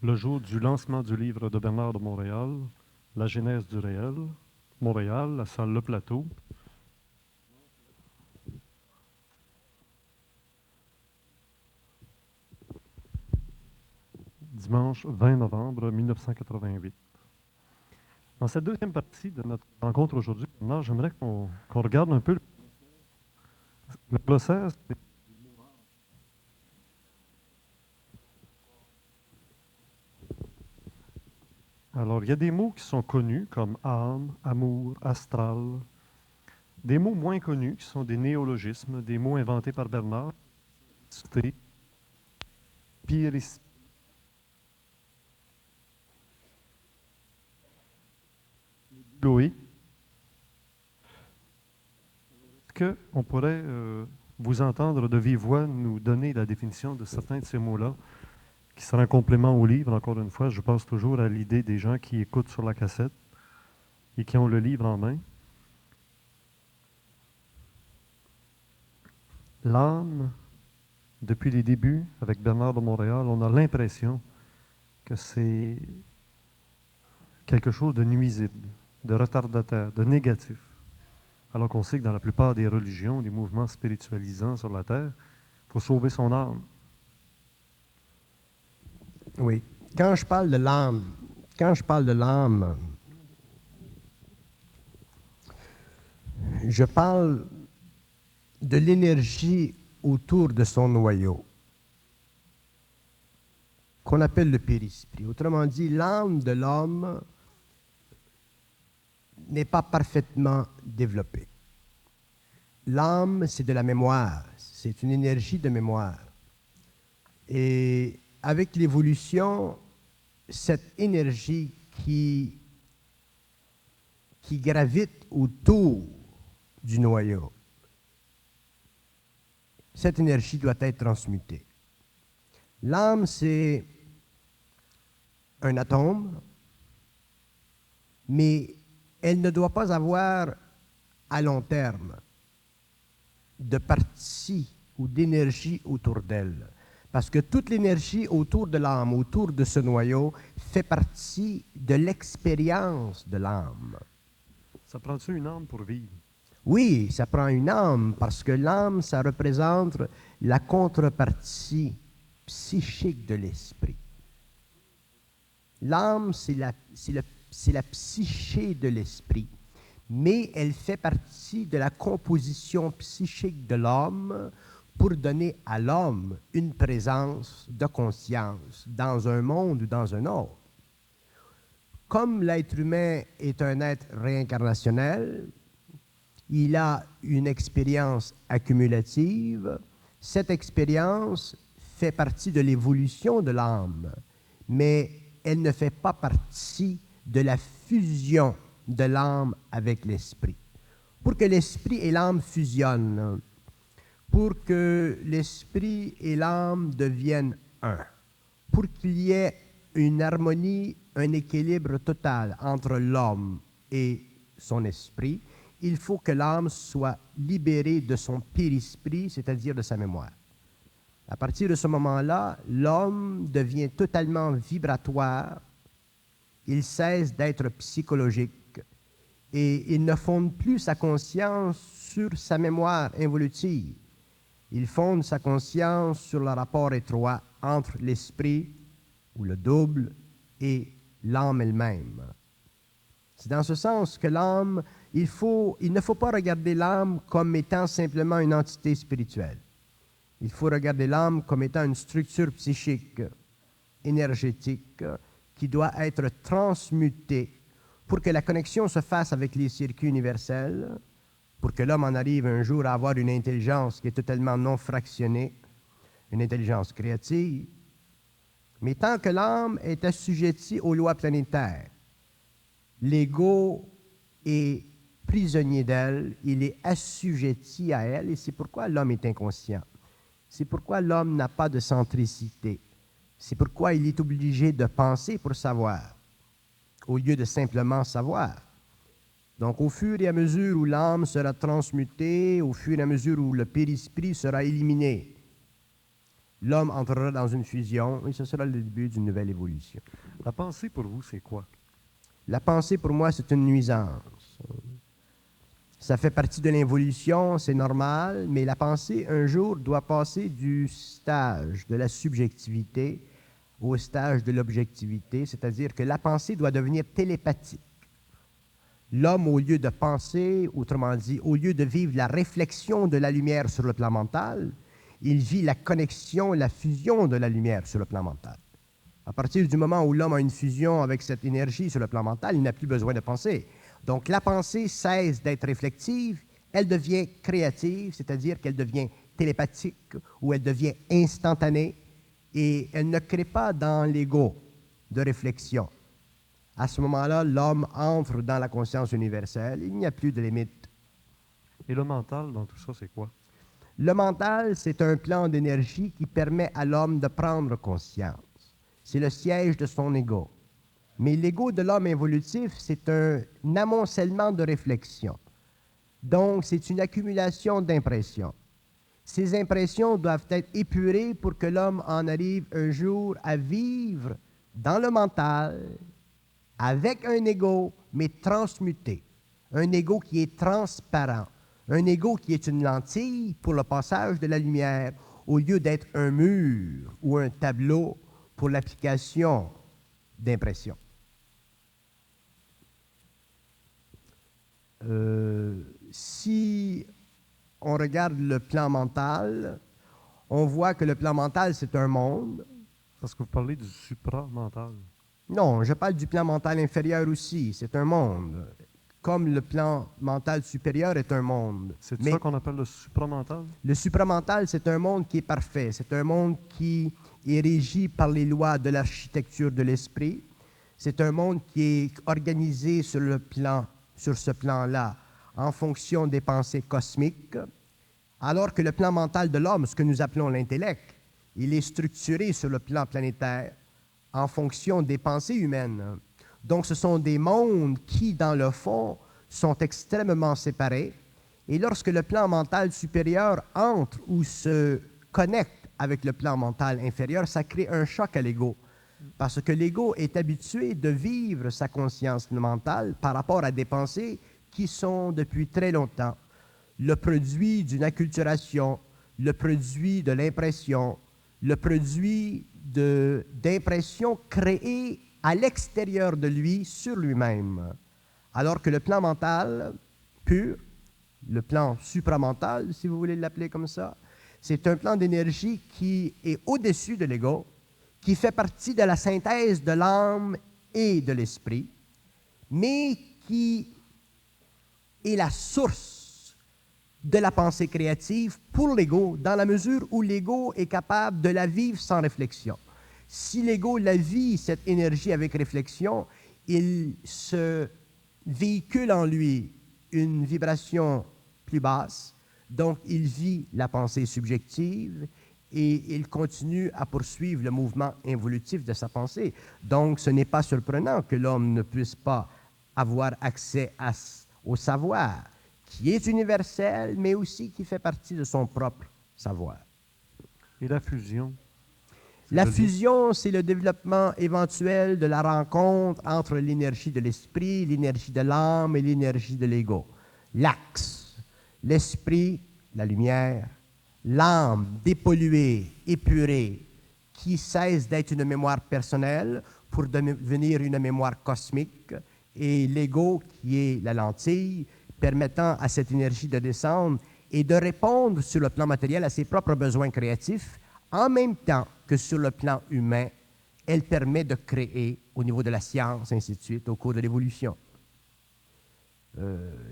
le jour du lancement du livre de Bernard de Montréal, La genèse du réel, Montréal, la salle Le Plateau. Dimanche 20 novembre 1988. Dans cette deuxième partie de notre rencontre aujourd'hui, j'aimerais qu'on regarde un peu le glossaire. Alors, il y a des mots qui sont connus comme âme, amour, astral. Des mots moins connus qui sont des néologismes, des mots inventés par Bernard, pyris, Loé. Est-ce qu'on pourrait vous entendre de vive voix nous donner la définition de certains de ces mots-là, qui sera un complément au livre, encore une fois. Je pense toujours à l'idée des gens qui écoutent sur la cassette et qui ont le livre en main. L'âme, depuis les débuts, avec Bernard de Montréal, on a l'impression que c'est quelque chose de nuisible, de retardataire, de négatif. Alors qu'on sait que dans la plupart des religions, des mouvements spiritualisants sur la Terre, il faut sauver son âme. Oui. Quand je parle de l'âme, je parle de l'énergie autour de son noyau, qu'on appelle le périsprit. Autrement dit, l'âme de l'homme n'est pas parfaitement développée. L'âme, c'est de la mémoire, c'est une énergie de mémoire. Et avec l'évolution, cette énergie qui gravite autour du noyau, cette énergie doit être transmutée. L'âme, c'est un atome, mais elle ne doit pas avoir à long terme de partie ou d'énergie autour d'elle. Parce que toute l'énergie autour de l'âme, autour de ce noyau, fait partie de l'expérience de l'âme. Ça prend-tu une âme pour vivre? Oui, ça prend une âme, parce que l'âme, ça représente la contrepartie psychique de l'esprit. L'âme, c'est la psyché de l'esprit, mais elle fait partie de la composition psychique de l'homme pour donner à l'homme une présence de conscience dans un monde ou dans un autre. Comme l'être humain est un être réincarnationnel, il a une expérience accumulative. Cette expérience fait partie de l'évolution de l'âme, mais elle ne fait pas partie de la fusion de l'âme avec l'esprit. Pour que l'esprit et l'âme fusionnent, pour que l'esprit et l'âme deviennent un, pour qu'il y ait une harmonie, un équilibre total entre l'homme et son esprit, il faut que l'âme soit libérée de son périsprit, c'est-à-dire de sa mémoire. À partir de ce moment-là, l'homme devient totalement vibratoire, il cesse d'être psychologique et il ne fonde plus sa conscience sur sa mémoire involutive. Il fonde sa conscience sur le rapport étroit entre l'esprit, ou le double, et l'âme elle-même. C'est dans ce sens que l'âme, il ne faut pas regarder l'âme comme étant simplement une entité spirituelle. Il faut regarder l'âme comme étant une structure psychique, énergétique, qui doit être transmutée pour que la connexion se fasse avec les circuits universels, pour que l'homme en arrive un jour à avoir une intelligence qui est totalement non fractionnée, une intelligence créative. Mais tant que l'âme est assujettie aux lois planétaires, l'ego est prisonnier d'elle, il est assujetti à elle, et c'est pourquoi l'homme est inconscient. C'est pourquoi l'homme n'a pas de centricité. C'est pourquoi il est obligé de penser pour savoir, au lieu de simplement savoir. Donc, au fur et à mesure où l'âme sera transmutée, au fur et à mesure où le périsprit sera éliminé, l'homme entrera dans une fusion et ce sera le début d'une nouvelle évolution. La pensée pour vous, c'est quoi? La pensée, pour moi, c'est une nuisance. Ça fait partie de l'évolution, c'est normal, mais la pensée, un jour, doit passer du stage de la subjectivité au stage de l'objectivité, c'est-à-dire que la pensée doit devenir télépathique. L'homme, au lieu de penser, autrement dit, au lieu de vivre la réflexion de la lumière sur le plan mental, il vit la connexion, la fusion de la lumière sur le plan mental. À partir du moment où l'homme a une fusion avec cette énergie sur le plan mental, il n'a plus besoin de penser. Donc la pensée cesse d'être réflexive, elle devient créative, c'est-à-dire qu'elle devient télépathique ou elle devient instantanée et elle ne crée pas dans l'ego de réflexion. À ce moment-là, l'homme entre dans la conscience universelle, il n'y a plus de limite. Et le mental dans tout ça, c'est quoi? Le mental, c'est un plan d'énergie qui permet à l'homme de prendre conscience. C'est le siège de son ego. Mais l'ego de l'homme évolutif, c'est un amoncellement de réflexions. Donc, c'est une accumulation d'impressions. Ces impressions doivent être épurées pour que l'homme en arrive un jour à vivre dans le mental, avec un ego, mais transmuté. Un ego qui est transparent. Un ego qui est une lentille pour le passage de la lumière, au lieu d'être un mur ou un tableau pour l'application d'impressions. Si on regarde le plan mental, on voit que le plan mental, c'est un monde. Parce que vous parlez du supramental. Non, je parle du plan mental inférieur aussi, c'est un monde. Comme le plan mental supérieur est un monde. C'est Mais ça qu'on appelle le supramental? le supramental, c'est un monde qui est parfait. C'est un monde qui est régi par les lois de l'architecture de l'esprit. C'est un monde qui est organisé sur ce plan-là, en fonction des pensées cosmiques, alors que le plan mental de l'homme, ce que nous appelons l'intellect, il est structuré sur le plan planétaire en fonction des pensées humaines. Donc, ce sont des mondes qui, dans le fond, sont extrêmement séparés. Et lorsque le plan mental supérieur entre ou se connecte avec le plan mental inférieur, ça crée un choc à l'ego. Parce que l'ego est habitué de vivre sa conscience mentale par rapport à des pensées qui sont depuis très longtemps le produit d'une acculturation, le produit de l'impression, le produit d'impressions créées à l'extérieur de lui, sur lui-même. Alors que le plan mental pur, le plan supramental, si vous voulez l'appeler comme ça, c'est un plan d'énergie qui est au-dessus de l'ego, qui fait partie de la synthèse de l'âme et de l'esprit, mais qui est la source de la pensée créative pour l'ego, dans la mesure où l'ego est capable de la vivre sans réflexion. Si l'ego la vit, cette énergie avec réflexion, il se véhicule en lui une vibration plus basse, donc il vit la pensée subjective et il continue à poursuivre le mouvement involutif de sa pensée. Donc ce n'est pas surprenant que l'homme ne puisse pas avoir accès au savoir, qui est universel, mais aussi qui fait partie de son propre savoir. Et la fusion? La fusion, c'est le développement éventuel de la rencontre entre l'énergie de l'esprit, l'énergie de l'âme et l'énergie de l'ego. L'axe, l'esprit, la lumière, l'âme dépolluée, épurée, qui cesse d'être une mémoire personnelle pour devenir une mémoire cosmique, et l'ego qui est la lentille, permettant à cette énergie de descendre et de répondre sur le plan matériel à ses propres besoins créatifs, en même temps que sur le plan humain, elle permet de créer au niveau de la science, ainsi de suite, au cours de l'évolution.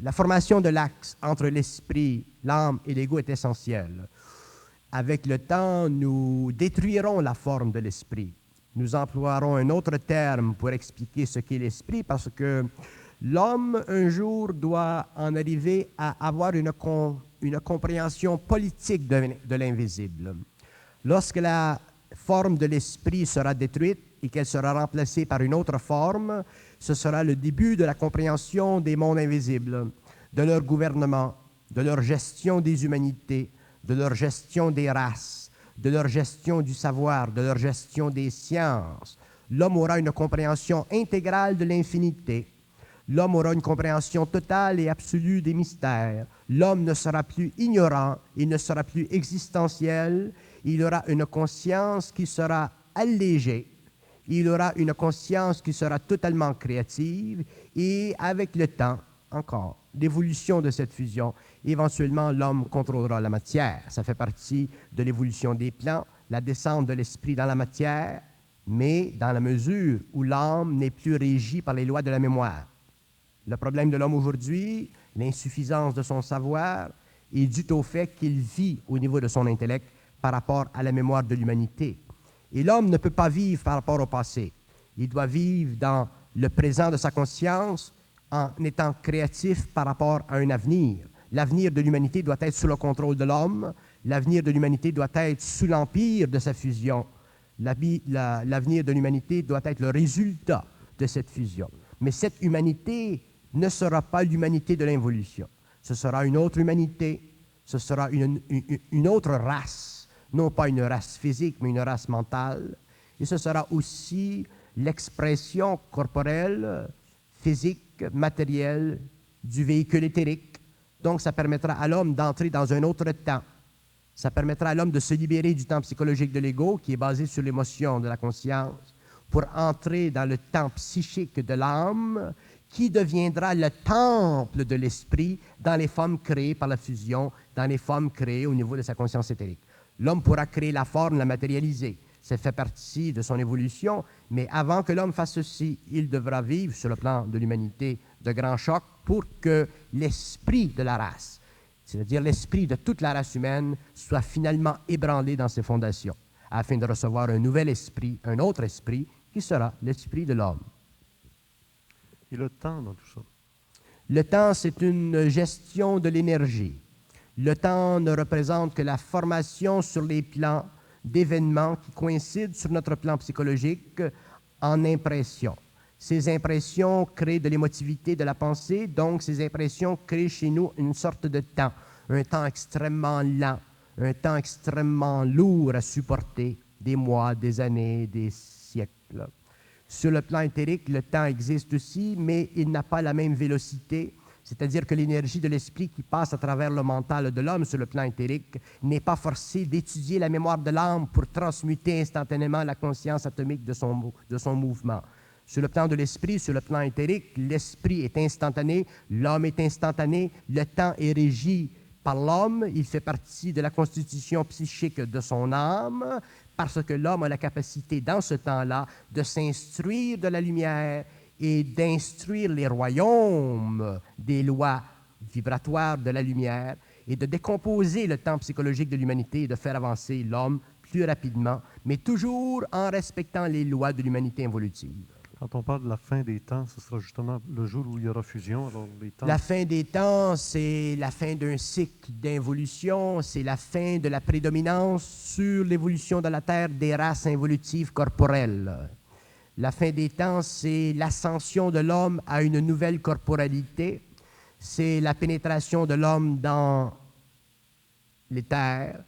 La formation de l'axe entre l'esprit, l'âme et l'ego est essentielle. Avec le temps, nous détruirons la forme de l'esprit. Nous emploierons un autre terme pour expliquer ce qu'est l'esprit, parce que l'homme, un jour, doit en arriver à avoir une compréhension politique de l'invisible. Lorsque la forme de l'esprit sera détruite et qu'elle sera remplacée par une autre forme, ce sera le début de la compréhension des mondes invisibles, de leur gouvernement, de leur gestion des humanités, de leur gestion des races, de leur gestion du savoir, de leur gestion des sciences. L'homme aura une compréhension intégrale de l'infinité. L'homme aura une compréhension totale et absolue des mystères. L'homme ne sera plus ignorant, il ne sera plus existentiel, il aura une conscience qui sera allégée, il aura une conscience qui sera totalement créative et avec le temps, encore, l'évolution de cette fusion, éventuellement l'homme contrôlera la matière. Ça fait partie de l'évolution des plans, la descente de l'esprit dans la matière, mais dans la mesure où l'âme n'est plus régie par les lois de la mémoire. Le problème de l'homme aujourd'hui, l'insuffisance de son savoir, est dû au fait qu'il vit au niveau de son intellect par rapport à la mémoire de l'humanité. Et l'homme ne peut pas vivre par rapport au passé. Il doit vivre dans le présent de sa conscience en étant créatif par rapport à un avenir. L'avenir de l'humanité doit être sous le contrôle de l'homme. L'avenir de l'humanité doit être sous l'empire de sa fusion. L'avenir de l'humanité doit être le résultat de cette fusion. Mais cette humanité ne sera pas l'humanité de l'involution. Ce sera une autre humanité, ce sera une autre race, non pas une race physique, mais une race mentale. Et ce sera aussi l'expression corporelle, physique, matérielle du véhicule éthérique. Donc, ça permettra à l'homme d'entrer dans un autre temps. Ça permettra à l'homme de se libérer du temps psychologique de l'ego, qui est basé sur l'émotion de la conscience, pour entrer dans le temps psychique de l'âme, qui deviendra le temple de l'esprit dans les formes créées par la fusion, dans les formes créées au niveau de sa conscience éthérique. L'homme pourra créer la forme, la matérialiser. Ça fait partie de son évolution, mais avant que l'homme fasse ceci, il devra vivre sur le plan de l'humanité de grands chocs pour que l'esprit de la race, c'est-à-dire l'esprit de toute la race humaine, soit finalement ébranlé dans ses fondations, afin de recevoir un nouvel esprit, un autre esprit, qui sera l'esprit de l'homme. Et le temps dans tout ça? Le temps, c'est une gestion de l'énergie. Le temps ne représente que la formation sur les plans d'événements qui coïncident sur notre plan psychologique en impressions. Ces impressions créent de l'émotivité de la pensée, donc ces impressions créent chez nous une sorte de temps, un temps extrêmement lent, un temps extrêmement lourd à supporter, des mois, des années, des siècles. Sur le plan éthérique, le temps existe aussi, mais il n'a pas la même vélocité, c'est-à-dire que l'énergie de l'esprit qui passe à travers le mental de l'homme sur le plan éthérique n'est pas forcée d'étudier la mémoire de l'âme pour transmuter instantanément la conscience atomique de son mouvement. Sur le plan de l'esprit, sur le plan éthérique, l'esprit est instantané, l'homme est instantané, le temps est régi par l'homme, il fait partie de la constitution psychique de son âme, parce que l'homme a la capacité, dans ce temps-là, de s'instruire de la lumière et d'instruire les royaumes des lois vibratoires de la lumière et de décomposer le temps psychologique de l'humanité et de faire avancer l'homme plus rapidement, mais toujours en respectant les lois de l'humanité involutive. Quand on parle de la fin des temps, ce sera justement le jour où il y aura fusion. Alors les temps... La fin des temps, c'est la fin d'un cycle d'involution, c'est la fin de la prédominance sur l'évolution de la Terre des races involutives corporelles. La fin des temps, c'est l'ascension de l'homme à une nouvelle corporalité, c'est la pénétration de l'homme dans les terres,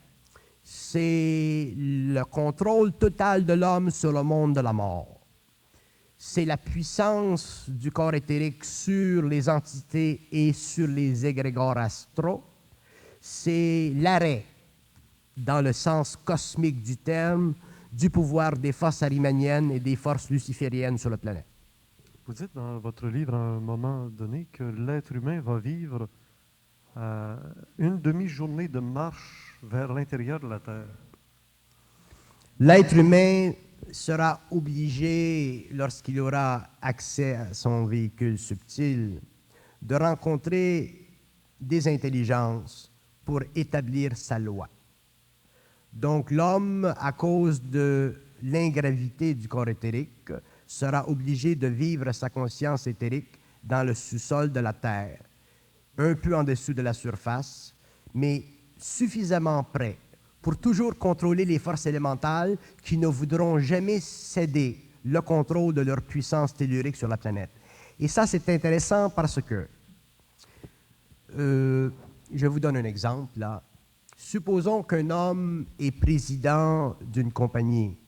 c'est le contrôle total de l'homme sur le monde de la mort. C'est la puissance du corps éthérique sur les entités et sur les égrégores astraux. C'est l'arrêt, dans le sens cosmique du terme, du pouvoir des forces arimaniennes et des forces lucifériennes sur la planète. Vous dites dans votre livre à un moment donné que l'être humain va vivre une demi-journée de marche vers l'intérieur de la Terre. L'être humain sera obligé, lorsqu'il aura accès à son véhicule subtil, de rencontrer des intelligences pour établir sa loi. Donc l'homme, à cause de l'ingravité du corps éthérique, sera obligé de vivre sa conscience éthérique dans le sous-sol de la Terre, un peu en dessous de la surface, mais suffisamment près pour toujours contrôler les forces élémentales qui ne voudront jamais céder le contrôle de leur puissance tellurique sur la planète. Et ça, c'est intéressant parce que, je vous donne un exemple, là. Supposons qu'un homme est président d'une compagnie.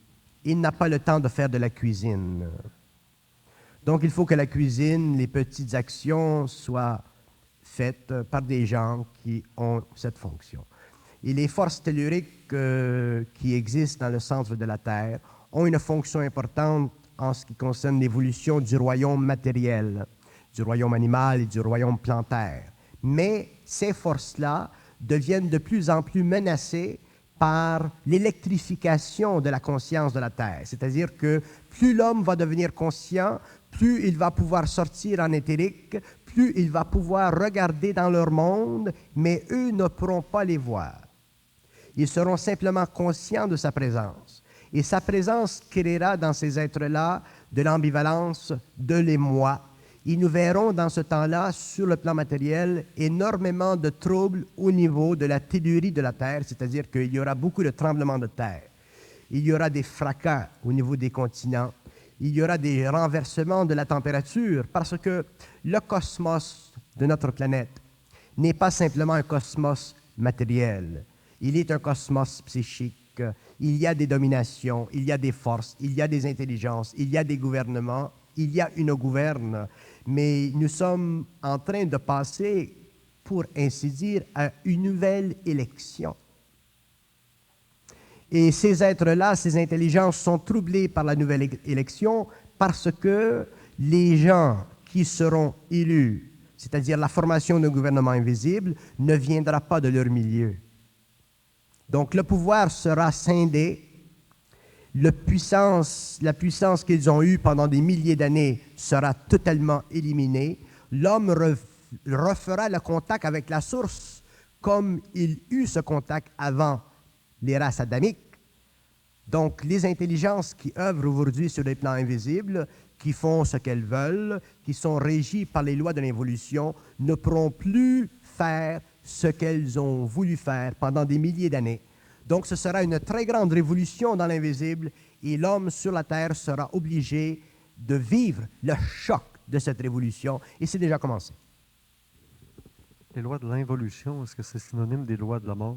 Il n'a pas le temps de faire de la cuisine. Donc, il faut que la cuisine, les petites actions soient faites par des gens qui ont cette fonction. Et les forces telluriques qui existent dans le centre de la Terre ont une fonction importante en ce qui concerne l'évolution du royaume matériel, du royaume animal et du royaume plantaire. Mais ces forces-là deviennent de plus en plus menacées par l'électrification de la conscience de la Terre. C'est-à-dire que plus l'homme va devenir conscient, plus il va pouvoir sortir en éthérique, plus il va pouvoir regarder dans leur monde, mais eux ne pourront pas les voir. Ils seront simplement conscients de sa présence. Et sa présence créera dans ces êtres-là de l'ambivalence de l'émoi. Ils nous verront dans ce temps-là, sur le plan matériel, énormément de troubles au niveau de la tellurie de la Terre, c'est-à-dire qu'il y aura beaucoup de tremblements de terre. Il y aura des fracas au niveau des continents. Il y aura des renversements de la température, parce que le cosmos de notre planète n'est pas simplement un cosmos matériel. Il est un cosmos psychique. Il y a des dominations, il y a des forces, il y a des intelligences, il y a des gouvernements, il y a une gouverne. Mais nous sommes en train de passer, pour ainsi dire, à une nouvelle élection. Et ces êtres-là, ces intelligences sont troublées par la nouvelle élection parce que les gens qui seront élus, c'est-à-dire la formation d'un gouvernement invisible, ne viendra pas de leur milieu. Donc le pouvoir sera scindé, la puissance qu'ils ont eue pendant des milliers d'années sera totalement éliminée, l'homme refera le contact avec la source comme il eut ce contact avant les races adamiques. Donc les intelligences qui œuvrent aujourd'hui sur les plans invisibles, qui font ce qu'elles veulent, qui sont régies par les lois de l'évolution, ne pourront plus faire ce qu'elles ont voulu faire pendant des milliers d'années. Donc ce sera une très grande révolution dans l'invisible et l'homme sur la Terre sera obligé de vivre le choc de cette révolution et c'est déjà commencé. Les lois de l'involution, est-ce que c'est synonyme des lois de la mort?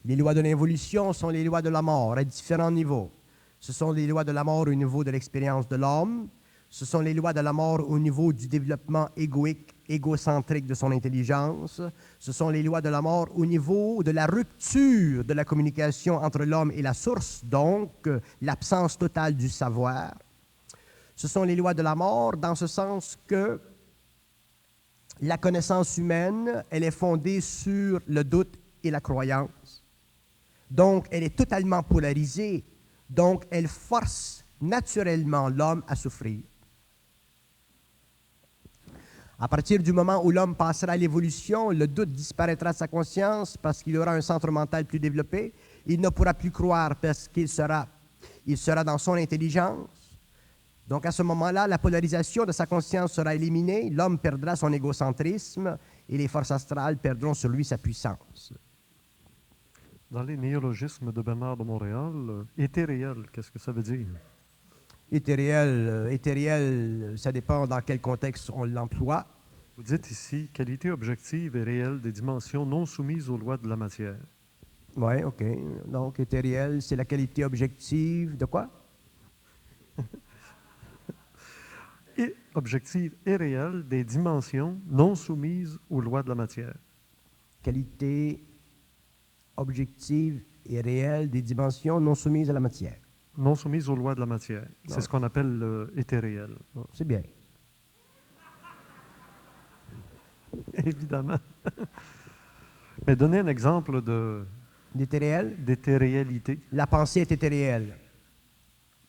Les lois de l'involution sont les lois de la mort à différents niveaux. Ce sont les lois de la mort au niveau de l'expérience de l'homme. Ce sont les lois de la mort au niveau du développement égoïque, égocentrique de son intelligence. Ce sont les lois de la mort au niveau de la rupture de la communication entre l'homme et la source, donc l'absence totale du savoir. Ce sont les lois de la mort dans ce sens que la connaissance humaine, elle est fondée sur le doute et la croyance. Donc, elle est totalement polarisée. Donc, elle force naturellement l'homme à souffrir. À partir du moment où l'homme passera à l'évolution, le doute disparaîtra de sa conscience parce qu'il aura un centre mental plus développé. Il ne pourra plus croire parce qu'il sera dans son intelligence. Donc, à ce moment-là, la polarisation de sa conscience sera éliminée. L'homme perdra son égocentrisme et les forces astrales perdront sur lui sa puissance. Dans les néologismes de Bernard de Montréal, éthéréel, qu'est-ce que ça veut dire? Éthériel, ça dépend dans quel contexte on l'emploie. Vous dites ici, qualité objective et réelle des dimensions non soumises aux lois de la matière. Oui, OK. Donc, éthériel, c'est la qualité objective de quoi? Et objective et réelle des dimensions non soumises aux lois de la matière. Qualité objective et réelle des dimensions non soumises à la matière. Non soumises aux lois de la matière. Non. C'est ce qu'on appelle éthéréel. C'est bien. Évidemment. Mais donnez un exemple D'éthéréel? d'éthéréalité. La pensée est éthéréelle.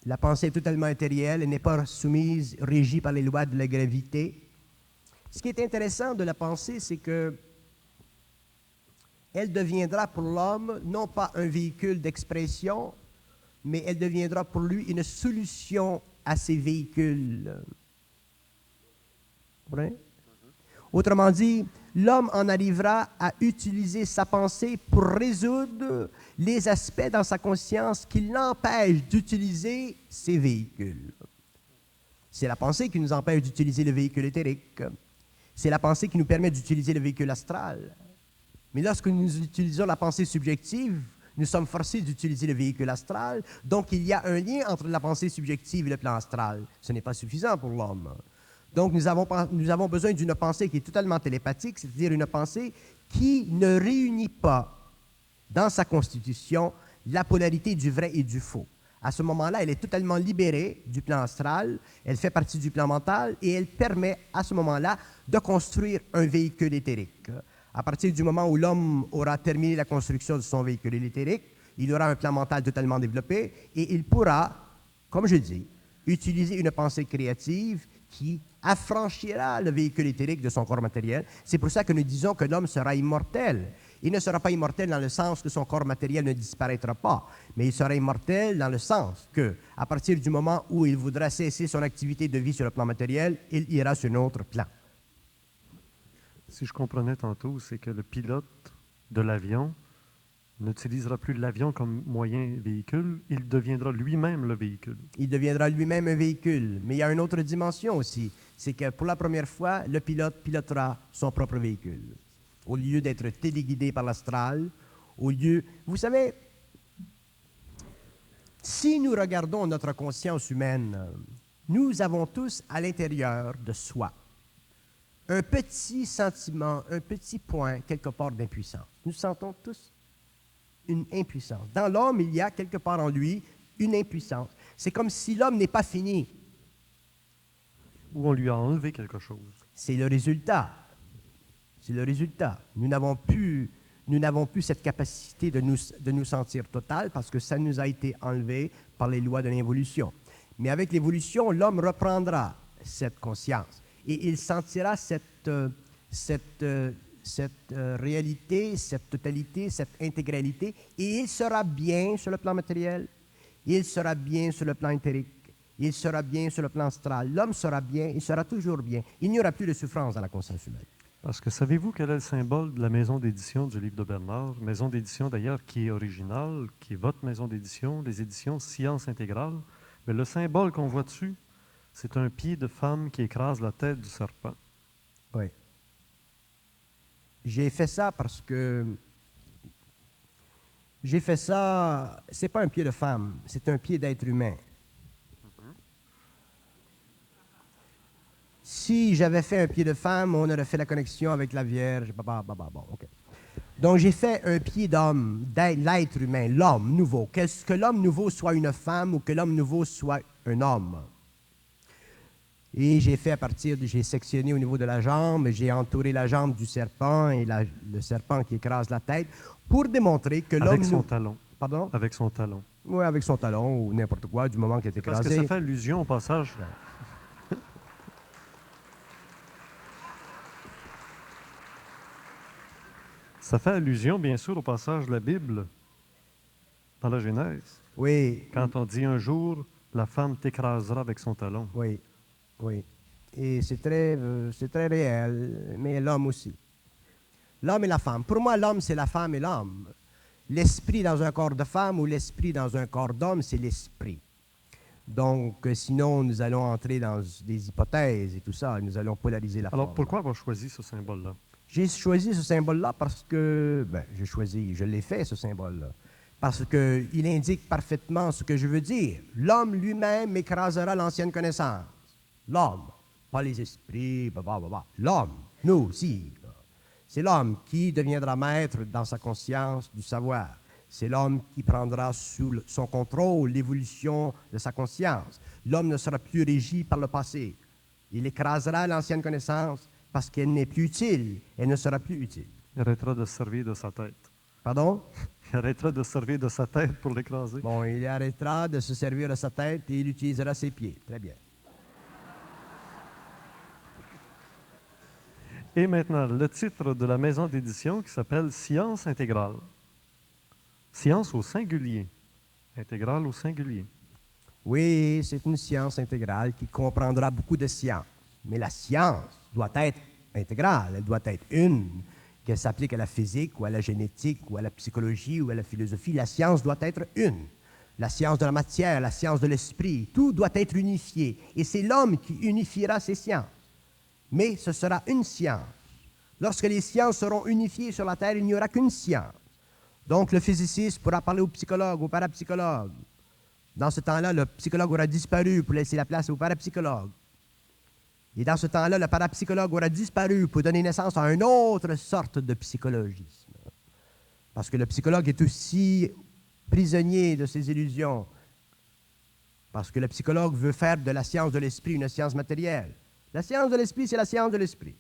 La pensée est totalement éthéréelle, elle n'est pas soumise, régie par les lois de la gravité. Ce qui est intéressant de la pensée, c'est que elle deviendra pour l'homme non pas un véhicule d'expression, mais elle deviendra pour lui une solution à ces véhicules. Vrai? Autrement dit, l'homme en arrivera à utiliser sa pensée pour résoudre les aspects dans sa conscience qui l'empêchent d'utiliser ces véhicules. C'est la pensée qui nous empêche d'utiliser le véhicule éthérique. C'est la pensée qui nous permet d'utiliser le véhicule astral. Mais lorsque nous utilisons la pensée subjective, nous sommes forcés d'utiliser le véhicule astral. Donc, il y a un lien entre la pensée subjective et le plan astral. Ce n'est pas suffisant pour l'homme. Donc, nous avons besoin d'une pensée qui est totalement télépathique, c'est-à-dire une pensée qui ne réunit pas dans sa constitution la polarité du vrai et du faux. À ce moment-là, elle est totalement libérée du plan astral, elle fait partie du plan mental et elle permet à ce moment-là de construire un véhicule éthérique. À partir du moment où l'homme aura terminé la construction de son véhicule éthérique, il aura un plan mental totalement développé et il pourra, comme je dis, utiliser une pensée créative qui affranchira le véhicule éthérique de son corps matériel. C'est pour ça que nous disons que l'homme sera immortel. Il ne sera pas immortel dans le sens que son corps matériel ne disparaîtra pas, mais il sera immortel dans le sens que, à partir du moment où il voudra cesser son activité de vie sur le plan matériel, il ira sur un autre plan. Si je comprenais tantôt, c'est que le pilote de l'avion n'utilisera plus l'avion comme moyen véhicule, il deviendra lui-même le véhicule. Il deviendra lui-même un véhicule. Mais il y a une autre dimension aussi, c'est que pour la première fois, le pilote pilotera son propre véhicule. Au lieu d'être téléguidé par l'astral, au lieu... Vous savez, si nous regardons notre conscience humaine, nous avons tous à l'intérieur de soi un petit sentiment, un petit point, quelque part d'impuissance. Nous sentons tous une impuissance. Dans l'homme, il y a quelque part en lui une impuissance. C'est comme si l'homme n'est pas fini. Ou on lui a enlevé quelque chose. C'est le résultat. C'est le résultat. Nous n'avons plus cette capacité de nous sentir total parce que ça nous a été enlevé par les lois de l'évolution. Mais avec l'évolution, l'homme reprendra cette conscience et il sentira cette réalité, cette totalité, cette intégralité, et il sera bien sur le plan matériel, il sera bien sur le plan éthérique, il sera bien sur le plan astral. L'homme sera bien, il sera toujours bien. Il n'y aura plus de souffrance dans la conscience humaine. Parce que savez-vous quel est le symbole de la maison d'édition du livre de Bernard? Maison d'édition d'ailleurs qui est originale, qui est votre maison d'édition, les éditions Science intégrale. Mais le symbole qu'on voit dessus, c'est un pied de femme qui écrase la tête du serpent. Oui. J'ai fait ça parce que c'est pas un pied de femme, c'est un pied d'être humain. Si j'avais fait un pied de femme, on aurait fait la connexion avec la Vierge. Bon, OK. Donc, j'ai fait un pied d'homme, l'être humain, l'homme nouveau. Que l'homme nouveau soit une femme ou que l'homme nouveau soit un homme. Et j'ai sectionné au niveau de la jambe, j'ai entouré la jambe du serpent et le serpent qui écrase la tête pour démontrer que l'homme... Avec son talon. Pardon? Avec son talon. Oui, avec son talon ou n'importe quoi, du moment qu'il est écrasé. Parce que ça fait allusion au passage... Ça fait allusion, bien sûr, au passage de la Bible dans la Genèse. Oui. Quand on dit un jour, la femme t'écrasera avec son talon. Oui, oui. Et c'est très réel, mais l'homme aussi. L'homme et la femme. Pour moi, l'homme, c'est la femme et l'homme. L'esprit dans un corps de femme ou l'esprit dans un corps d'homme, c'est l'esprit. Donc, sinon, nous allons entrer dans des hypothèses et tout ça, nous allons polariser la forme. Alors, pourquoi avoir choisi ce symbole-là? J'ai choisi ce symbole-là parce que, je l'ai fait, ce symbole-là. Parce qu'il indique parfaitement ce que je veux dire. L'homme lui-même écrasera l'ancienne connaissance. L'homme, pas les esprits, L'homme, nous aussi. C'est l'homme qui deviendra maître dans sa conscience du savoir. C'est l'homme qui prendra sous son contrôle l'évolution de sa conscience. L'homme ne sera plus régi par le passé. Il écrasera l'ancienne connaissance parce qu'elle n'est plus utile. Elle ne sera plus utile. Il arrêtera de se servir de sa tête. Pardon? Il arrêtera de se servir de sa tête pour l'écraser. Bon, il arrêtera de se servir de sa tête et il utilisera ses pieds. Très bien. Et maintenant, le titre de la maison d'édition qui s'appelle Science intégrale. Science au singulier. Intégrale au singulier. Oui, c'est une science intégrale qui comprendra beaucoup de sciences. Mais la science doit être intégrale, elle doit être une, qu'elle s'applique à la physique ou à la génétique ou à la psychologie ou à la philosophie. La science doit être une. La science de la matière, la science de l'esprit, tout doit être unifié. Et c'est l'homme qui unifiera ces sciences. Mais ce sera une science. Lorsque les sciences seront unifiées sur la Terre, il n'y aura qu'une science. Donc, le physiciste pourra parler au psychologue, au parapsychologue. Dans ce temps-là, le psychologue aura disparu pour laisser la place au parapsychologue. Et dans ce temps-là, le parapsychologue aura disparu pour donner naissance à une autre sorte de psychologisme. Parce que le psychologue est aussi prisonnier de ses illusions. Parce que le psychologue veut faire de la science de l'esprit une science matérielle. La science de l'esprit, c'est la science de l'esprit.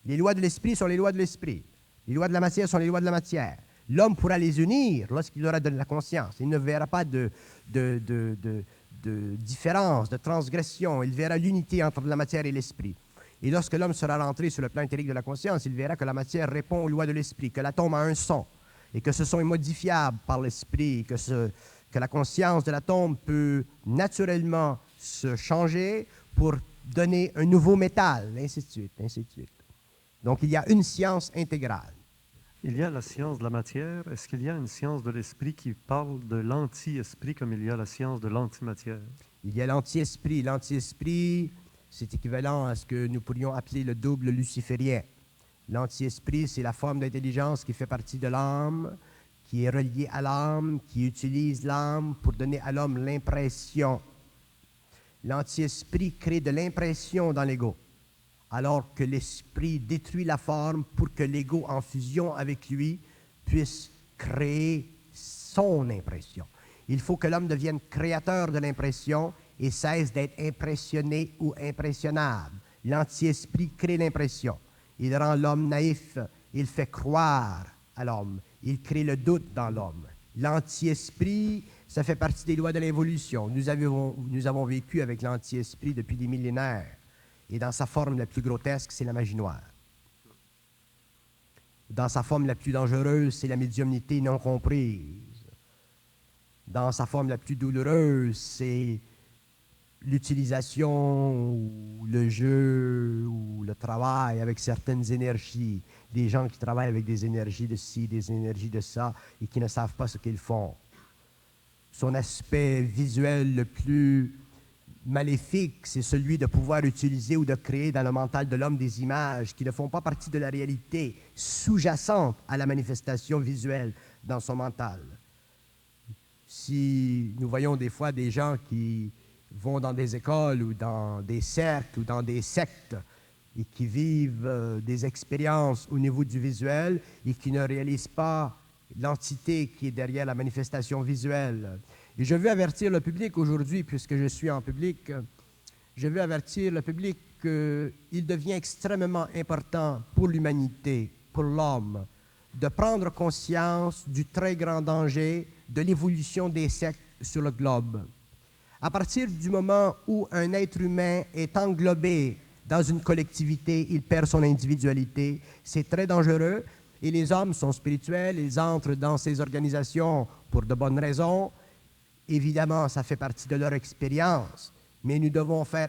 Les lois de l'esprit sont les lois de l'esprit. Les lois de la matière sont les lois de la matière. L'homme pourra les unir lorsqu'il aura de la conscience. Il ne verra pas de différence, de transgression. Il verra l'unité entre la matière et l'esprit. Et lorsque l'homme sera rentré sur le plan intérieur de la conscience, il verra que la matière répond aux lois de l'esprit, que l'atome a un son, et que ce son est modifiable par l'esprit, que la conscience de l'atome peut naturellement se changer pour donner un nouveau métal, ainsi de suite, ainsi de suite. Donc, il y a une science intégrale. Il y a la science de la matière. Est-ce qu'il y a une science de l'esprit qui parle de l'anti-esprit comme il y a la science de l'antimatière? Il y a l'anti-esprit. L'anti-esprit, c'est équivalent à ce que nous pourrions appeler le double luciférien. L'anti-esprit, c'est la forme d'intelligence qui fait partie de l'âme, qui est reliée à l'âme, qui utilise l'âme pour donner à l'homme l'impression. L'anti-esprit crée de l'impression dans l'ego, alors que l'esprit détruit la forme pour que l'ego, en fusion avec lui, puisse créer son impression. Il faut que l'homme devienne créateur de l'impression et cesse d'être impressionné ou impressionnable. L'anti-esprit crée l'impression. Il rend l'homme naïf, il fait croire à l'homme, il crée le doute dans l'homme. L'anti-esprit, ça fait partie des lois de l'évolution. Nous avons vécu avec l'anti-esprit depuis des millénaires. Et dans sa forme la plus grotesque, c'est la magie noire. Dans sa forme la plus dangereuse, c'est la médiumnité non comprise. Dans sa forme la plus douloureuse, c'est l'utilisation ou le jeu ou le travail avec certaines énergies. Des gens qui travaillent avec des énergies de ci, des énergies de ça, et qui ne savent pas ce qu'ils font. Son aspect visuel le plus maléfique, c'est celui de pouvoir utiliser ou de créer dans le mental de l'homme des images qui ne font pas partie de la réalité sous-jacente à la manifestation visuelle dans son mental. Si nous voyons des fois des gens qui vont dans des écoles ou dans des cercles ou dans des sectes et qui vivent des expériences au niveau du visuel et qui ne réalisent pas l'entité qui est derrière la manifestation visuelle. Et je veux avertir le public aujourd'hui, puisque je suis en public, je veux avertir le public qu'il devient extrêmement important pour l'humanité, pour l'homme, de prendre conscience du très grand danger de l'évolution des sectes sur le globe. À partir du moment où un être humain est englobé dans une collectivité, il perd son individualité, c'est très dangereux. Et les hommes sont spirituels, ils entrent dans ces organisations pour de bonnes raisons. Évidemment, ça fait partie de leur expérience, mais nous devons faire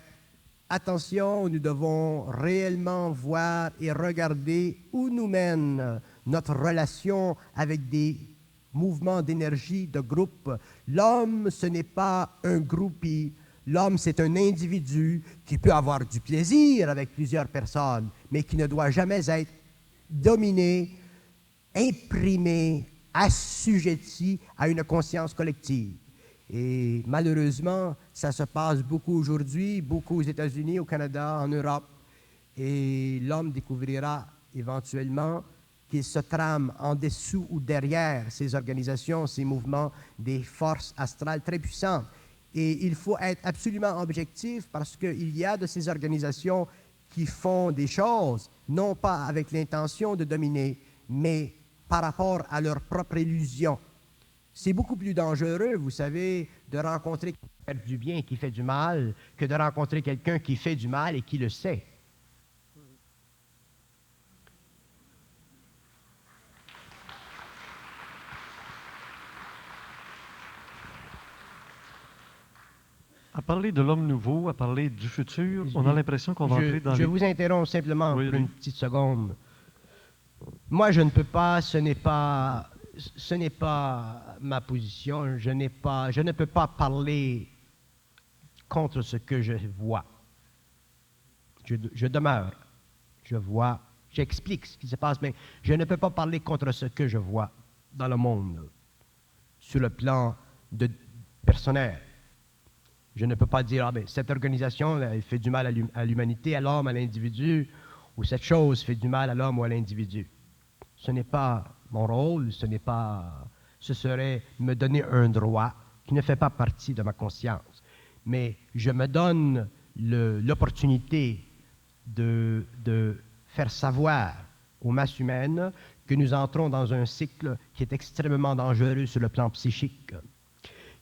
attention, nous devons réellement voir et regarder où nous mène notre relation avec des mouvements d'énergie, de groupe. L'homme, ce n'est pas un groupie. L'homme, c'est un individu qui peut avoir du plaisir avec plusieurs personnes, mais qui ne doit jamais être dominé, imprimé, assujetti à une conscience collective. Et malheureusement, ça se passe beaucoup aujourd'hui, beaucoup aux États-Unis, au Canada, en Europe. Et l'homme découvrira éventuellement qu'il se trame en dessous ou derrière ces organisations, ces mouvements, des forces astrales très puissantes. Et il faut être absolument objectif parce qu'il y a de ces organisations qui font des choses, non pas avec l'intention de dominer, mais par rapport à leur propre illusion. C'est beaucoup plus dangereux, vous savez, de rencontrer quelqu'un qui fait du bien et qui fait du mal, que de rencontrer quelqu'un qui fait du mal et qui le sait. À parler de l'homme nouveau, à parler du futur, on a l'impression qu'on va entrer dans Je vous interromps simplement Oui, pour oui. une petite seconde. Moi, je ne peux pas, ce n'est pas ma position, je ne peux pas parler contre ce que je vois. Je demeure, je vois j'explique ce qui se passe, mais je ne peux pas parler contre ce que je vois dans le monde sur le plan personnel. Je ne peux pas dire, ah, ben, cette organisation elle fait du mal à l'humanité, à l'homme, à l'individu, ou cette chose fait du mal à l'homme ou à l'individu. Ce n'est pas mon rôle, ce serait me donner un droit qui ne fait pas partie de ma conscience. Mais je me donne l'opportunité de faire savoir aux masses humaines que nous entrons dans un cycle qui est extrêmement dangereux sur le plan psychique,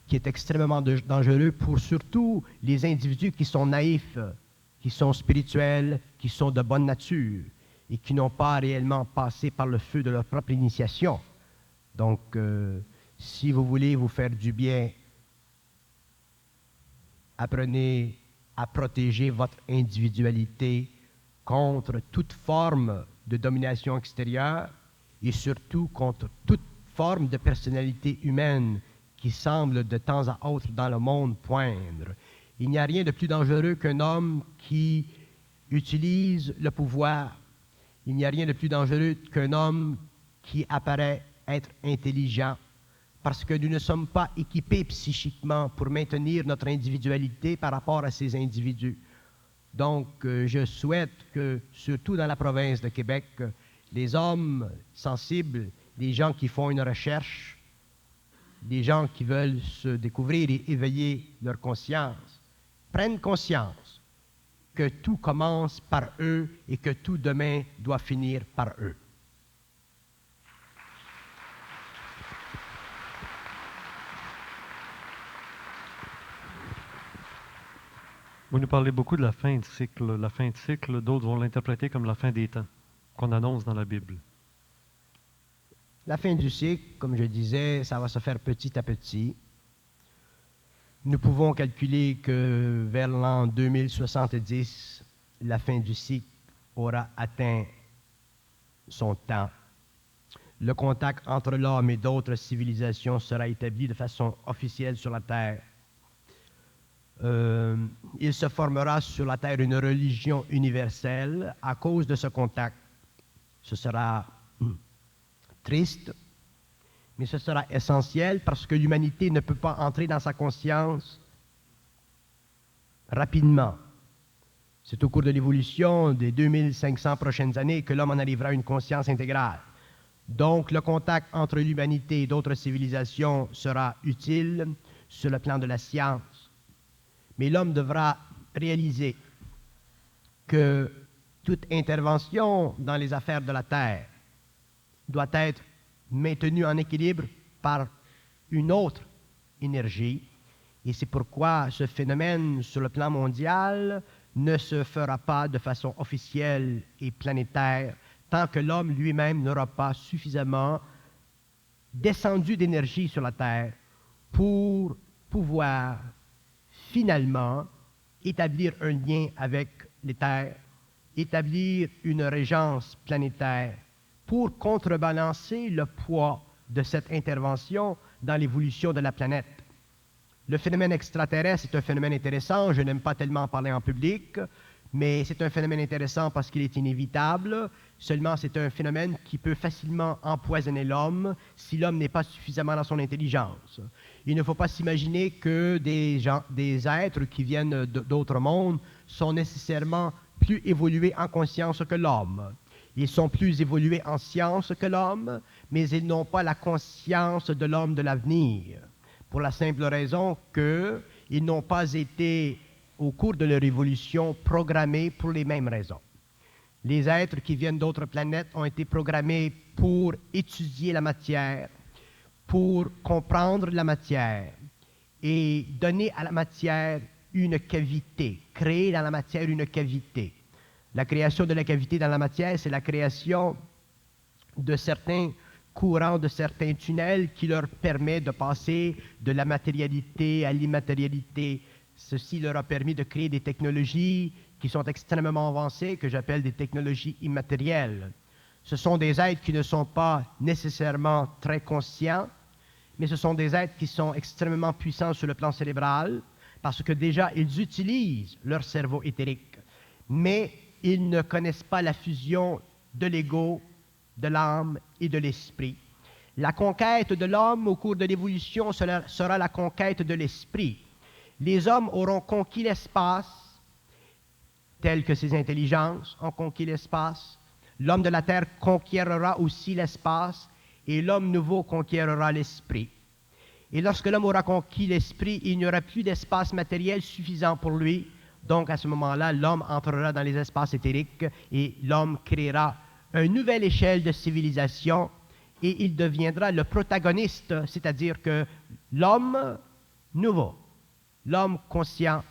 qui est extrêmement dangereux pour surtout les individus qui sont naïfs, qui sont spirituels, qui sont de bonne nature et qui n'ont pas réellement passé par le feu de leur propre initiation. Donc, si vous voulez vous faire du bien, apprenez à protéger votre individualité contre toute forme de domination extérieure et surtout contre toute forme de personnalité humaine qui semble de temps à autre dans le monde poindre. Il n'y a rien de plus dangereux qu'un homme qui utilise le pouvoir. Il n'y a rien de plus dangereux qu'un homme qui apparaît être intelligent, parce que nous ne sommes pas équipés psychiquement pour maintenir notre individualité par rapport à ces individus. Donc, je souhaite que, surtout dans la province de Québec, les hommes sensibles, les gens qui font une recherche, des gens qui veulent se découvrir et éveiller leur conscience, prennent conscience que tout commence par eux et que tout demain doit finir par eux. Vous nous parlez beaucoup de la fin de cycle. La fin de cycle, d'autres vont l'interpréter comme la fin des temps, qu'on annonce dans la Bible. La fin du cycle, comme je disais, ça va se faire petit à petit. Nous pouvons calculer que vers l'an 2070, la fin du cycle aura atteint son temps. Le contact entre l'homme et d'autres civilisations sera établi de façon officielle sur la Terre. Il se formera sur la Terre une religion universelle à cause de ce contact. Ce sera triste, mais ce sera essentiel parce que l'humanité ne peut pas entrer dans sa conscience rapidement. C'est au cours de l'évolution des 2500 prochaines années que l'homme en arrivera à une conscience intégrale. Donc, le contact entre l'humanité et d'autres civilisations sera utile sur le plan de la science. Mais l'homme devra réaliser que toute intervention dans les affaires de la Terre doit être maintenue en équilibre par une autre énergie. Et c'est pourquoi ce phénomène sur le plan mondial ne se fera pas de façon officielle et planétaire tant que l'homme lui-même n'aura pas suffisamment descendu d'énergie sur la Terre pour pouvoir finalement établir un lien avec les terres, établir une régence planétaire pour contrebalancer le poids de cette intervention dans l'évolution de la planète. Le phénomène extraterrestre est un phénomène intéressant, je n'aime pas tellement en parler en public, mais c'est un phénomène intéressant parce qu'il est inévitable. Seulement, c'est un phénomène qui peut facilement empoisonner l'homme si l'homme n'est pas suffisamment dans son intelligence. Il ne faut pas s'imaginer que des êtres qui viennent d'autres mondes sont nécessairement plus évolués en conscience que l'homme. Ils sont plus évolués en science que l'homme, mais ils n'ont pas la conscience de l'homme de l'avenir, pour la simple raison qu'ils n'ont pas été au cours de leur évolution, programmés pour les mêmes raisons. Les êtres qui viennent d'autres planètes ont été programmés pour étudier la matière, pour comprendre la matière et donner à la matière une cavité, créer dans la matière une cavité. La création de la cavité dans la matière, c'est la création de certains courants, de certains tunnels qui leur permet de passer de la matérialité à l'immatérialité. Ceci leur a permis de créer des technologies qui sont extrêmement avancées, que j'appelle des technologies immatérielles. Ce sont des êtres qui ne sont pas nécessairement très conscients, mais ce sont des êtres qui sont extrêmement puissants sur le plan cérébral, parce que déjà, ils utilisent leur cerveau éthérique, mais ils ne connaissent pas la fusion de l'ego, de l'âme et de l'esprit. La conquête de l'homme au cours de l'évolution sera la conquête de l'esprit. Les hommes auront conquis l'espace, tel que ces intelligences ont conquis l'espace. L'homme de la terre conquérera aussi l'espace et l'homme nouveau conquérera l'esprit. Et lorsque l'homme aura conquis l'esprit, il n'y aura plus d'espace matériel suffisant pour lui. Donc à ce moment-là, l'homme entrera dans les espaces éthériques et l'homme créera une nouvelle échelle de civilisation et il deviendra le protagoniste, c'est-à-dire que l'homme nouveau, l'homme conscient,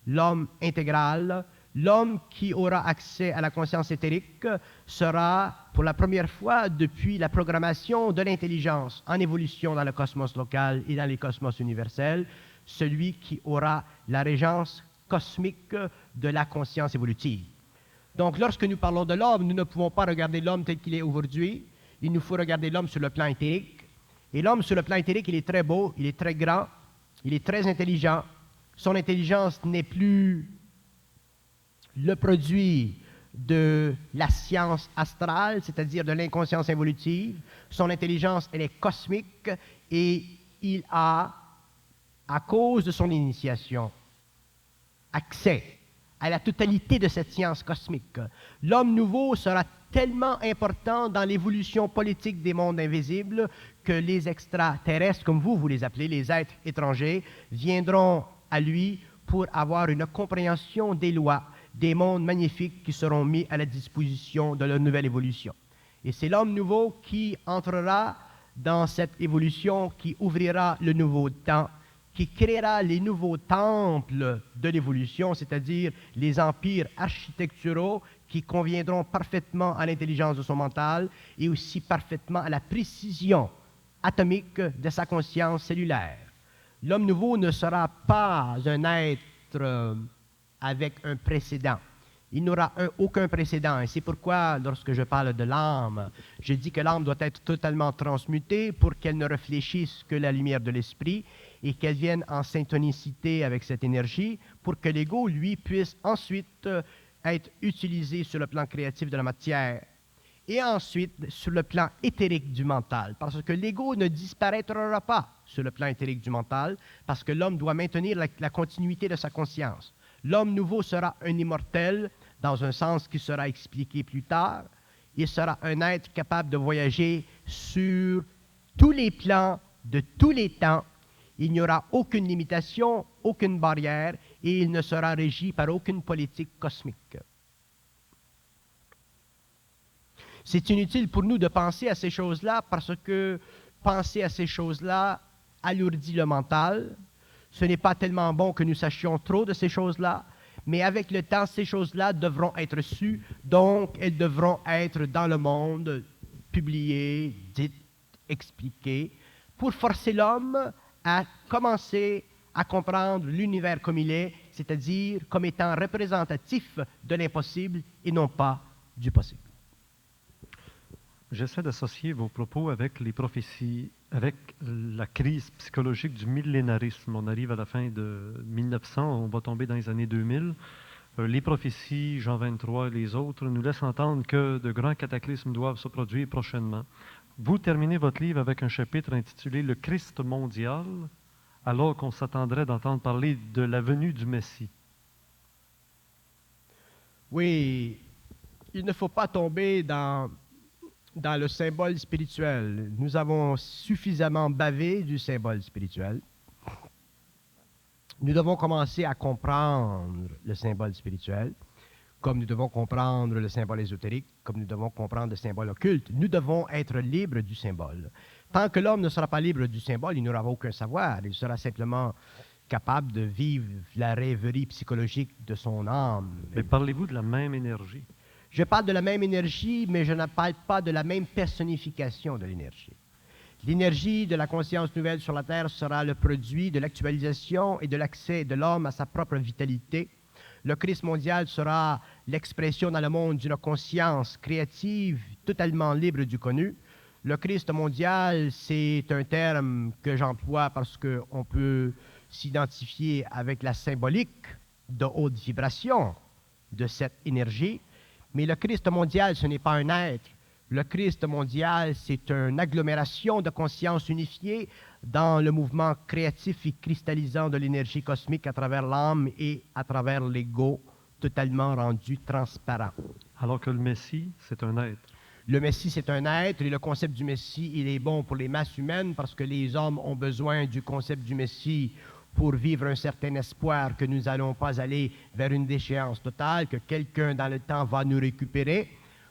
l'homme intégral, l'homme qui aura accès à la conscience éthérique sera, pour la première fois depuis la programmation de l'intelligence en évolution dans le cosmos local et dans les cosmos universels, celui qui aura la régence cosmique de la conscience évolutive. Donc, lorsque nous parlons de l'homme, nous ne pouvons pas regarder l'homme tel qu'il est aujourd'hui. Il nous faut regarder l'homme sur le plan éthérique. Et l'homme sur le plan éthérique, il est très beau, il est très grand, il est très intelligent. Son intelligence n'est plus le produit de la science astrale, c'est-à-dire de l'inconscience évolutive. Son intelligence, elle est cosmique et il a, à cause de son initiation, accès à la totalité de cette science cosmique. L'homme nouveau sera tellement important dans l'évolution politique des mondes invisibles que les extraterrestres, comme vous les appelez, les êtres étrangers, viendront à lui pour avoir une compréhension des lois, des mondes magnifiques qui seront mis à la disposition de leur nouvelle évolution. Et c'est l'homme nouveau qui entrera dans cette évolution, qui ouvrira le nouveau temps, qui créera les nouveaux temples de l'évolution, c'est-à-dire les empires architecturaux qui conviendront parfaitement à l'intelligence de son mental et aussi parfaitement à la précision atomique de sa conscience cellulaire. L'homme nouveau ne sera pas un être avec un précédent. Il n'aura aucun précédent. Et c'est pourquoi, lorsque je parle de l'âme, je dis que l'âme doit être totalement transmutée pour qu'elle ne réfléchisse que la lumière de l'esprit et qu'elle vienne en syntonicité avec cette énergie pour que l'ego, lui, puisse ensuite être utilisé sur le plan créatif de la matière et ensuite sur le plan éthérique du mental. Parce que l'ego ne disparaîtra pas sur le plan éthérique du mental parce que l'homme doit maintenir la continuité de sa conscience. L'homme nouveau sera un immortel dans un sens qui sera expliqué plus tard. Il sera un être capable de voyager sur tous les plans de tous les temps. Il n'y aura aucune limitation, aucune barrière, et il ne sera régi par aucune politique cosmique. C'est inutile pour nous de penser à ces choses-là parce que penser à ces choses-là alourdit le mental. Ce n'est pas tellement bon que nous sachions trop de ces choses-là, mais avec le temps, ces choses-là devront être sues, donc elles devront être dans le monde, publiées, dites, expliquées, pour forcer l'homme à commencer à comprendre l'univers comme il est, c'est-à-dire comme étant représentatif de l'impossible et non pas du possible. J'essaie d'associer vos propos avec les prophéties, avec la crise psychologique du millénarisme. On arrive à la fin de 1900, on va tomber dans les années 2000. Les prophéties, Jean 23 et les autres, nous laissent entendre que de grands cataclysmes doivent se produire prochainement. Vous terminez votre livre avec un chapitre intitulé « Le Christ mondial », alors qu'on s'attendrait d'entendre parler de la venue du Messie. Oui, il ne faut pas tomber dans le symbole spirituel. Nous avons suffisamment bavé du symbole spirituel. Nous devons commencer à comprendre le symbole spirituel, comme nous devons comprendre le symbole ésotérique, comme nous devons comprendre le symbole occulte. Nous devons être libres du symbole. Tant que l'homme ne sera pas libre du symbole, il n'aura aucun savoir. Il sera simplement capable de vivre la rêverie psychologique de son âme. Mais parlez-vous de la même énergie? Je parle de la même énergie, mais je ne parle pas de la même personnification de l'énergie. L'énergie de la conscience nouvelle sur la Terre sera le produit de l'actualisation et de l'accès de l'homme à sa propre vitalité. Le Christ mondial sera l'expression dans le monde d'une conscience créative totalement libre du connu. Le Christ mondial, c'est un terme que j'emploie parce qu'on peut s'identifier avec la symbolique de haute vibration de cette énergie. Mais le Christ mondial, ce n'est pas un être. Le Christ mondial, c'est une agglomération de conscience unifiée dans le mouvement créatif et cristallisant de l'énergie cosmique à travers l'âme et à travers l'ego, totalement rendu transparent. Alors que le Messie, c'est un être. Le Messie, c'est un être, et le concept du Messie, il est bon pour les masses humaines parce que les hommes ont besoin du concept du Messie pour vivre un certain espoir que nous n'allons pas aller vers une déchéance totale, que quelqu'un dans le temps va nous récupérer.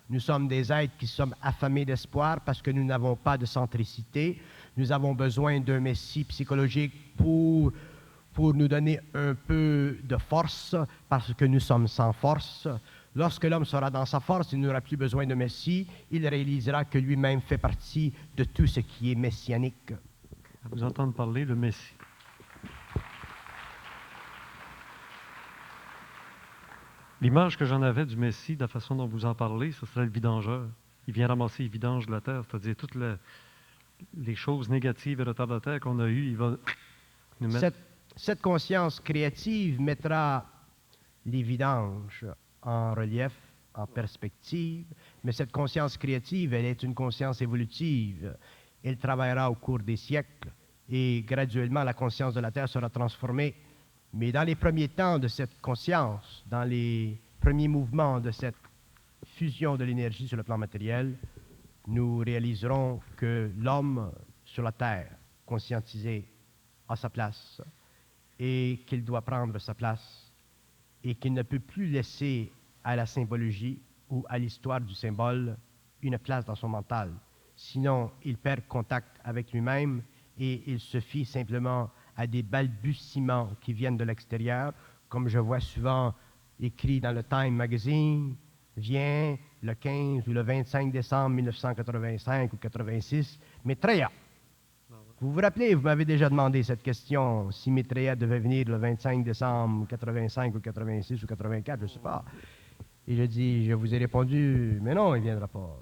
Nous sommes des êtres qui sommes affamés d'espoir parce que nous n'avons pas de centricité. Nous avons besoin d'un Messie psychologique pour nous donner un peu de force parce que nous sommes sans force. Lorsque l'homme sera dans sa force, il n'aura plus besoin de Messie. Il réalisera que lui-même fait partie de tout ce qui est messianique. À vous entendre parler, le Messie. L'image que j'en avais du Messie, de la façon dont vous en parlez, ce serait le vidangeur. Il vient ramasser les vidanges de la terre, c'est-à-dire toutes les choses négatives et retardataires qu'on a eues, il va nous mettre... Cette conscience créative mettra les vidanges en relief, en perspective, mais cette conscience créative, elle est une conscience évolutive. Elle travaillera au cours des siècles et graduellement la conscience de la Terre sera transformée. Mais dans les premiers temps de cette conscience, dans les premiers mouvements de cette fusion de l'énergie sur le plan matériel, nous réaliserons que l'homme sur la Terre, conscientisé, a sa place et qu'il doit prendre sa place et qu'il ne peut plus laisser à la symbologie ou à l'histoire du symbole une place dans son mental. Sinon, il perd contact avec lui-même et il se fie simplement à des balbutiements qui viennent de l'extérieur, comme je vois souvent écrit dans le Time Magazine, vient le 15 ou le 25 décembre 1985 ou 86, Maitreya. Vous vous rappelez, vous m'avez déjà demandé cette question, si Maitreya devait venir le 25 décembre 85 ou 86 ou 84, je ne sais pas. Et je vous ai répondu, mais non, il ne viendra pas.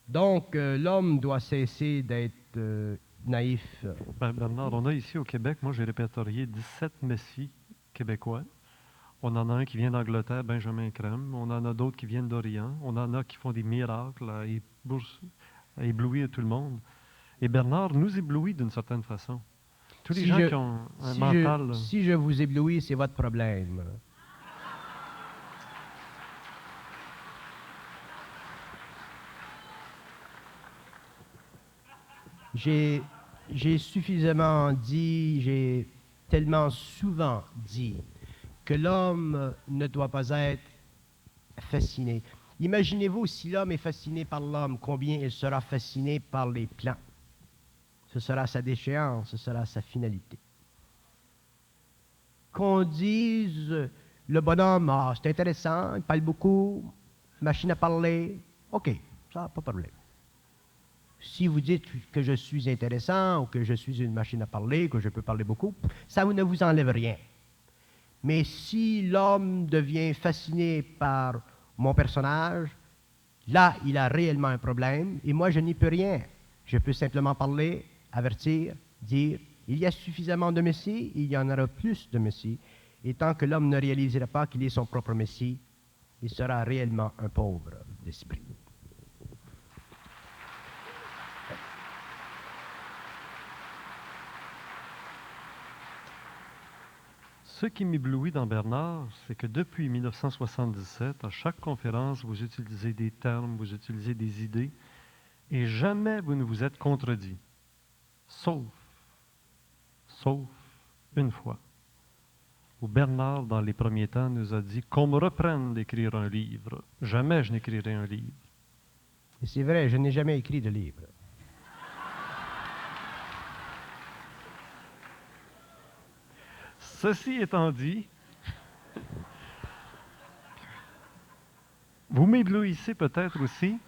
Donc, l'homme doit cesser d'être naïf. Bernard, on a ici au Québec, moi j'ai répertorié 17 messies québécois. On en a un qui vient d'Angleterre, Benjamin Crème. On en a d'autres qui viennent d'Orient. On en a qui font des miracles à éblouir tout le monde. Et Bernard nous éblouit d'une certaine façon. Tous les gens qui ont un mental... Si je vous éblouis, c'est votre problème. J'ai suffisamment dit, j'ai tellement souvent dit que l'homme ne doit pas être fasciné. Imaginez-vous si l'homme est fasciné par l'homme, combien il sera fasciné par les plans. Ce sera sa déchéance, ce sera sa finalité. Qu'on dise, le bonhomme, c'est intéressant, il parle beaucoup, machine à parler, OK, ça, pas de problème. Si vous dites que je suis intéressant ou que je suis une machine à parler, que je peux parler beaucoup, ça ne vous enlève rien. Mais si l'homme devient fasciné par mon personnage, là, il a réellement un problème et moi, je n'y peux rien. Je peux simplement parler, avertir, dire, il y a suffisamment de Messie, il y en aura plus de Messie. Et tant que l'homme ne réalisera pas qu'il est son propre Messie, il sera réellement un pauvre d'esprit. Ce qui m'éblouit dans Bernard, c'est que depuis 1977, à chaque conférence, vous utilisez des termes, vous utilisez des idées, et jamais vous ne vous êtes contredit. Sauf une fois, où Bernard, dans les premiers temps, nous a dit qu'on me reprenne d'écrire un livre. Jamais je n'écrirai un livre. Et c'est vrai, je n'ai jamais écrit de livre. Ceci étant dit, vous m'éblouissez peut-être aussi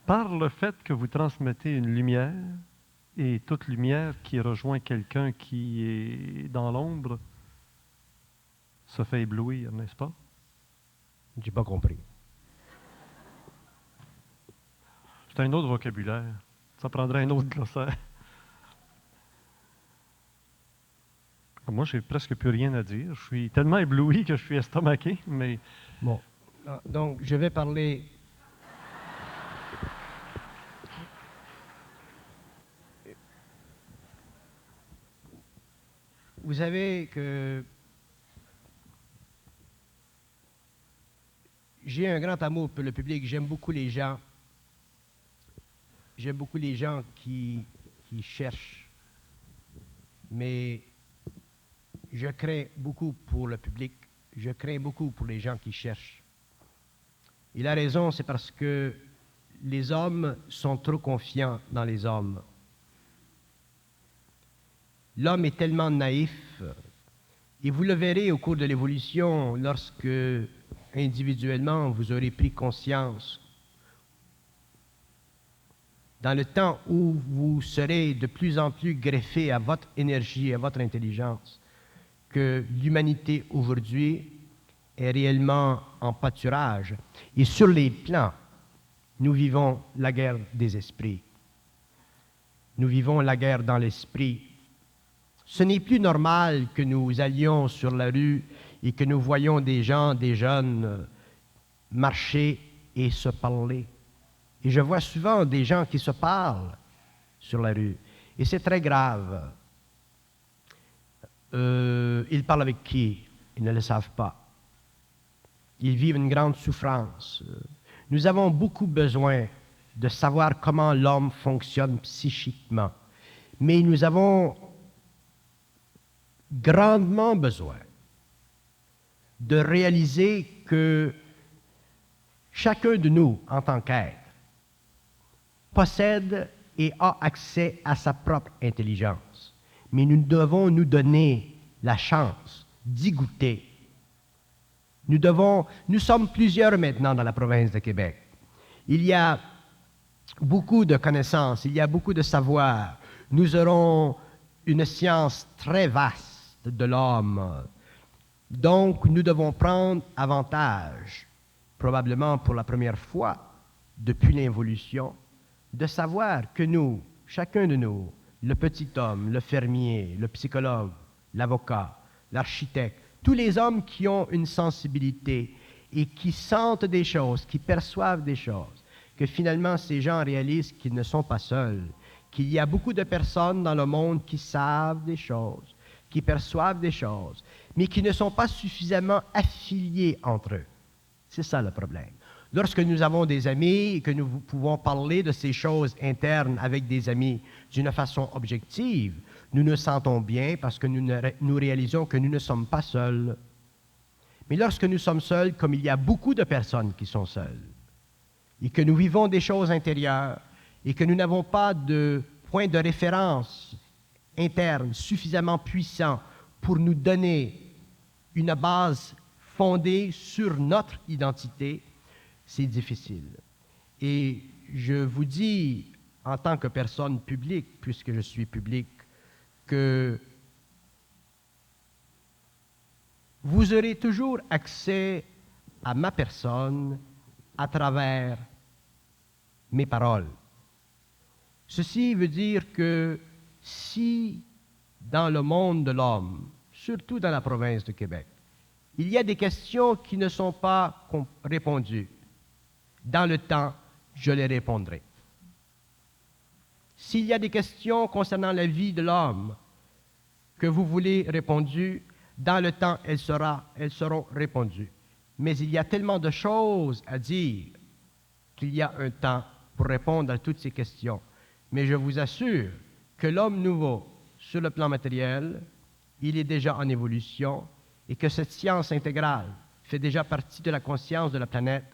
par le fait que vous transmettez une lumière, et toute lumière qui rejoint quelqu'un qui est dans l'ombre se fait éblouir, n'est-ce pas? Je n'ai pas compris. C'est un autre vocabulaire. Ça prendrait un autre glossaire. Moi, j'ai presque plus rien à dire. Je suis tellement ébloui que je suis estomaqué, mais... Bon. Donc, je vais parler. Vous savez que j'ai un grand amour pour le public. J'aime beaucoup les gens. J'aime beaucoup les gens qui cherchent. Mais je crains beaucoup pour le public. Je crains beaucoup pour les gens qui cherchent. Il a raison, c'est parce que les hommes sont trop confiants dans les hommes. L'homme est tellement naïf, et vous le verrez au cours de l'évolution, lorsque individuellement vous aurez pris conscience, dans le temps où vous serez de plus en plus greffé à votre énergie, à votre intelligence, que l'humanité aujourd'hui est réellement en pâturage. Et sur les plans, nous vivons la guerre des esprits. Nous vivons la guerre dans l'esprit. Ce n'est plus normal que nous allions sur la rue et que nous voyions des gens, des jeunes, marcher et se parler. Et je vois souvent des gens qui se parlent sur la rue. Et c'est très grave. Ils parlent avec qui? Ils ne le savent pas. Ils vivent une grande souffrance. Nous avons beaucoup besoin de savoir comment l'homme fonctionne psychiquement. Mais nous avons grandement besoin de réaliser que chacun de nous, en tant qu'être, possède et a accès à sa propre intelligence. Mais nous devons nous donner la chance d'y goûter. Nous sommes plusieurs maintenant dans la province de Québec. Il y a beaucoup de connaissances, il y a beaucoup de savoir. Nous aurons une science très vaste de l'homme. Donc, nous devons prendre avantage, probablement pour la première fois depuis l'évolution, de savoir que nous, chacun de nous, le petit homme, le fermier, le psychologue, l'avocat, l'architecte, tous les hommes qui ont une sensibilité et qui sentent des choses, qui perçoivent des choses, que finalement ces gens réalisent qu'ils ne sont pas seuls, qu'il y a beaucoup de personnes dans le monde qui savent des choses, qui perçoivent des choses, mais qui ne sont pas suffisamment affiliés entre eux. C'est ça le problème. Lorsque nous avons des amis et que nous pouvons parler de ces choses internes avec des amis d'une façon objective, nous nous sentons bien parce que nous réalisons que nous ne sommes pas seuls. Mais lorsque nous sommes seuls, comme il y a beaucoup de personnes qui sont seules, et que nous vivons des choses intérieures, et que nous n'avons pas de point de référence interne suffisamment puissant pour nous donner une base fondée sur notre identité, c'est difficile. Et je vous dis, en tant que personne publique, puisque je suis public, que vous aurez toujours accès à ma personne à travers mes paroles. Ceci veut dire que si dans le monde de l'homme, surtout dans la province de Québec, il y a des questions qui ne sont pas répondues, dans le temps, je les répondrai. S'il y a des questions concernant la vie de l'homme que vous voulez répondues, dans le temps, elles seront répondues. Mais il y a tellement de choses à dire qu'il y a un temps pour répondre à toutes ces questions. Mais je vous assure que l'homme nouveau, sur le plan matériel, il est déjà en évolution et que cette science intégrale fait déjà partie de la conscience de la planète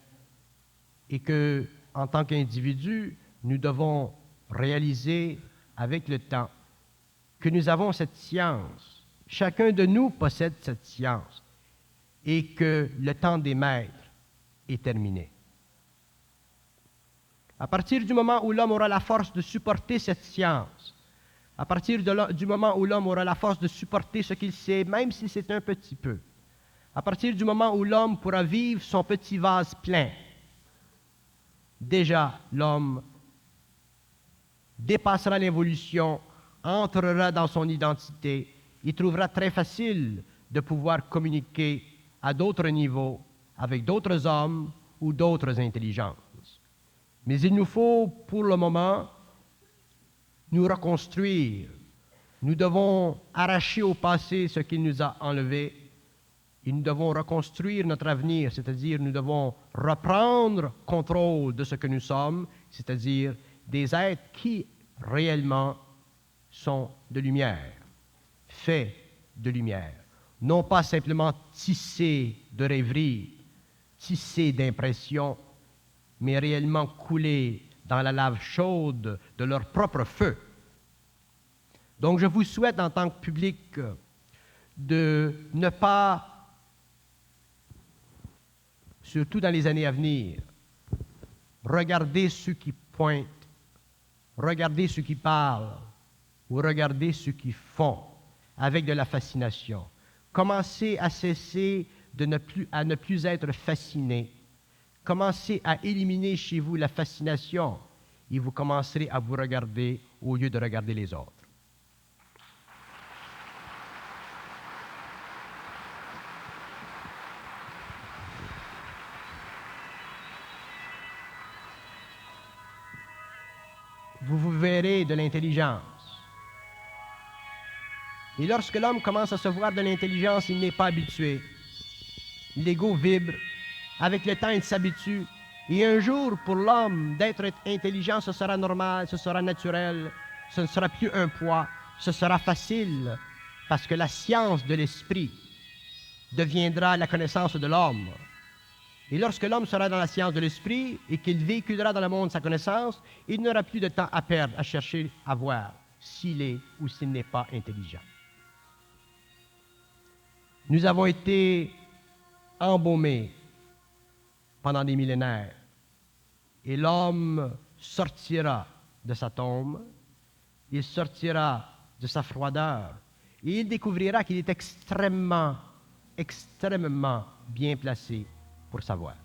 et que, en tant qu'individu, nous devons réaliser avec le temps que nous avons cette science. Chacun de nous possède cette science et que le temps des maîtres est terminé. À partir du moment où l'homme aura la force de supporter cette science, à partir du moment où l'homme aura la force de supporter ce qu'il sait, même si c'est un petit peu, à partir du moment où l'homme pourra vivre son petit vase plein, déjà l'homme dépassera l'évolution, entrera dans son identité, il trouvera très facile de pouvoir communiquer à d'autres niveaux avec d'autres hommes ou d'autres intelligences. Mais il nous faut, pour le moment, nous reconstruire. Nous devons arracher au passé ce qu'il nous a enlevé et nous devons reconstruire notre avenir, c'est-à-dire nous devons reprendre contrôle de ce que nous sommes, c'est-à-dire des êtres qui réellement sont de lumière, faits de lumière, non pas simplement tissés de rêveries, tissés d'impressions, mais réellement coulés dans la lave chaude de leur propre feu. Donc je vous souhaite en tant que public de ne pas, surtout dans les années à venir, regarder ceux qui pointent, regarder ceux qui parlent ou regarder ceux qui font avec de la fascination. Commencez à cesser à ne plus être fasciné. Commencez à éliminer chez vous la fascination et vous commencerez à vous regarder au lieu de regarder les autres. Vous verrez de l'intelligence. Et lorsque l'homme commence à se voir de l'intelligence, il n'est pas habitué. L'ego vibre. Avec le temps, il s'habitue. Et un jour, pour l'homme, d'être intelligent, ce sera normal, ce sera naturel, ce ne sera plus un poids, ce sera facile, parce que la science de l'esprit deviendra la connaissance de l'homme. Et lorsque l'homme sera dans la science de l'esprit et qu'il véhiculera dans le monde sa connaissance, il n'aura plus de temps à perdre, à chercher à voir s'il est ou s'il n'est pas intelligent. Nous avons été embaumés pendant des millénaires et l'homme sortira de sa tombe, il sortira de sa froideur et il découvrira qu'il est extrêmement bien placé pour savoir.